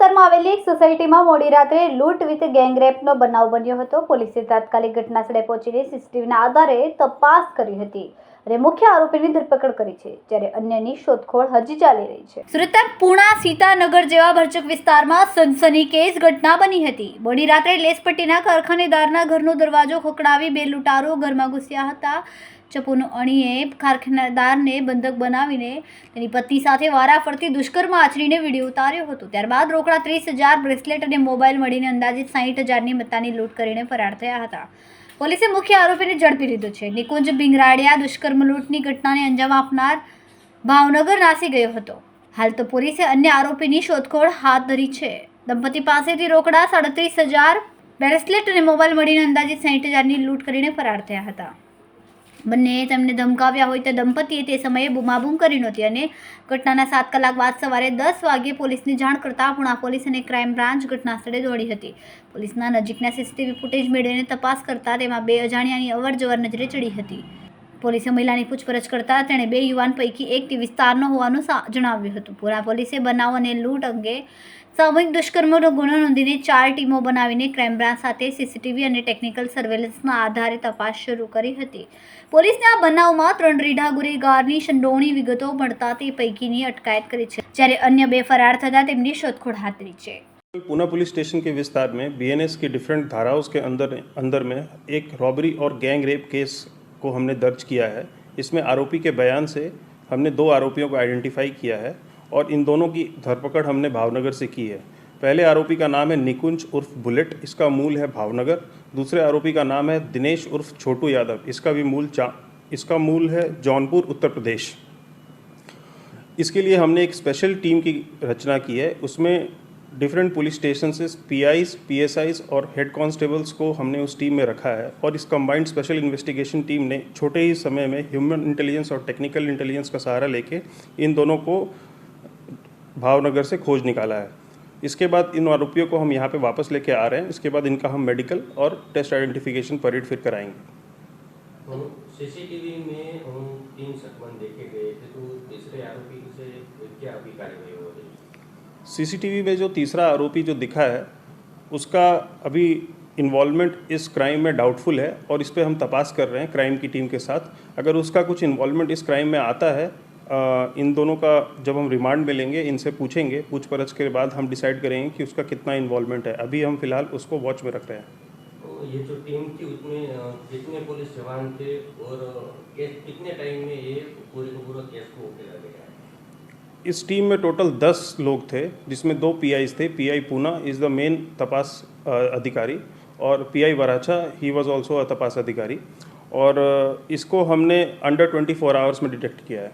વિસ્તારમાં આવેલી એક સોસાયટીમાં મોડી રાત્રે લૂંટ વિથ ગેંગરેપનો બનાવ બન્યો હતો। પોલીસે તાત્કાલિક ઘટનાસ્થળે પહોંચીને સીસીટીવીના આધારે તપાસ કરી હતી અને મુખ્ય આરોપીની ધરપકડ કરી છે, જ્યારે અન્યની શોધખોળ હજી ચાલી રહી છે। સુરતના પૂણા સીતાનગર જેવા ભરચક વિસ્તારમાં સનસનીખેજ ઘટના બની હતી। મોડી રાત્રે લેસપટ્ટીના કારખાનેદારના ઘરનો દરવાજો ખખડાવી બે લૂંટારો ઘરમાં ઘૂસ્યા હતા। ચપ્પુનો અણીએ કારખાનેદારને બંધક બનાવીને તેની પત્ની સાથે વારાફરતી દુષ્કર્મ આચરીને વિડીયો ઉતાર્યો હતો। ત્યારબાદ રોકડા 30,000, બ્રેસલેટ અને મોબાઈલ મળીને અંદાજિત 60,000ની મત્તાની લૂંટ કરીને ફરાર થયા હતા। પોલીસે મુખ્ય આરોપીને ઝડપી લીધો છે। નિકુંજ ભીંગરાડિયા દુષ્કર્મ લૂંટની ઘટનાને અંજામ આપનાર ભાવનગર નાસી ગયો હતો। હાલ તો પોલીસે અન્ય આરોપીની શોધખોળ હાથ ધરી છે। દંપતી પાસેથી રોકડા 37,000, બ્રેસલેટ અને મોબાઈલ મળીને અંદાજિત 60,000ની લૂંટ કરીને ફરાર થયા હતા। બંનેએ તેમને ધમકાવ્યા હોય તે દંપતીએ તે સમયે બૂમાબૂમ કરી નહોતી અને ઘટનાના 7 કલાક બાદ સવારે 10 વાગ્યે પોલીસને જાણ કરતાં પૂણા પોલીસ અને ક્રાઇમ બ્રાન્ચ ઘટનાસ્થળે દોડી હતી। પોલીસના નજીકના સીસીટીવી ફૂટેજ મેળવીને તપાસ કરતાં તેમાં બે અજાણ્યાની અવરજવર નજરે ચડી હતી। પોલીસે મહિલાની પૂછપરછ કરતાં તેણે બે યુવાન પૈકી એક તે વિસ્તારનો હોવાનું જણાવ્યું હતું। પૂણા પોલીસે બનાવ અને લૂંટ અંગે સામૂહિક દુષ્કર્મનો ગુનો નોંધીને 4 ટીમો બનાવીને ક્રાઇમ બ્રાન્ચ સાથે સીસીટીવી અને ટેકનિકલ સર્વેલન્સના આધારે તપાસ શરૂ કરી હતી। પોલીસને આ બનાવમાં 3 રીઢા ગુનેગારની સંડોવણી વિગતો મળતા તે પૈકીની અટકાયત કરી છે, જ્યારે અન્ય બે ફરાર થતાં તેમની શોધખોળ હાથ ધરી છે। पूना पुलिस स्टेशन के विस्तार में बीएनएस की डिफरेंट धाराओं के अंदर में एक रॉबरी और गैंग रेप केस को हमने दर्ज किया है। इसमें आरोपी के बयान से हमने 2 आरोपियों को आइडेंटिफाई किया है और इन दोनों की धरपकड़ हमने भावनगर से की है। पहले आरोपी का नाम है निकुंज उर्फ बुलेट, इसका मूल है भावनगर। दूसरे आरोपी का नाम है दिनेश उर्फ छोटू यादव, इसका मूल है जौनपुर उत्तर प्रदेश। इसके लिए हमने एक स्पेशल टीम की रचना की है। उसमें डिफरेंट पुलिस स्टेशन से पीआईज, पीएसआईज और हेड कांस्टेबल्स को हमने उस टीम में रखा है और इस कंबाइंड स्पेशल इन्वेस्टिगेशन टीम ने छोटे ही समय में ह्यूमन इंटेलिजेंस और टेक्निकल इंटेलिजेंस का सहारा लेके इन दोनों को भावनगर से खोज निकाला है। इसके बाद इन आरोपियों को हम यहाँ पे वापस लेके आ रहे हैं। इसके बाद इनका हम मेडिकल और टेस्ट आइडेंटिफिकेशन परेड फिर कराएंगे। सीसीटीवी में हम 3 शख्स देखे गए थे, तो तीसरे आरोपी से क्या अभी कार्रवाई हो रही है? सीसीटीवी में जो तीसरा आरोपी जो दिखा है उसका अभी इन्वॉल्वमेंट इस क्राइम में डाउटफुल है और इस पर हम तपास कर रहे हैं क्राइम की टीम के साथ। अगर उसका कुछ इन्वॉल्वमेंट इस क्राइम में आता है, इन दोनों का जब हम रिमांड में लेंगे, इनसे पूछेंगे, पूछपरछ के बाद हम डिसाइड करेंगे कि उसका कितना इन्वॉल्वमेंट है। अभी हम फिलहाल उसको वॉच में रख रहे हैं। तो ये जो टीम थी उसमें कितने पुलिस जवान थे और कितने टाइम में ये पूरे केस को उकेला गया? इस टीम में टोटल 10 लोग थे, जिसमें 2 पीआईज थे। Pi Poona is the main तपास अधिकारी और pi Varachha he was also a तपास अधिकारी, और इसको हमने अंडर 24 आवर्स में डिटेक्ट किया है।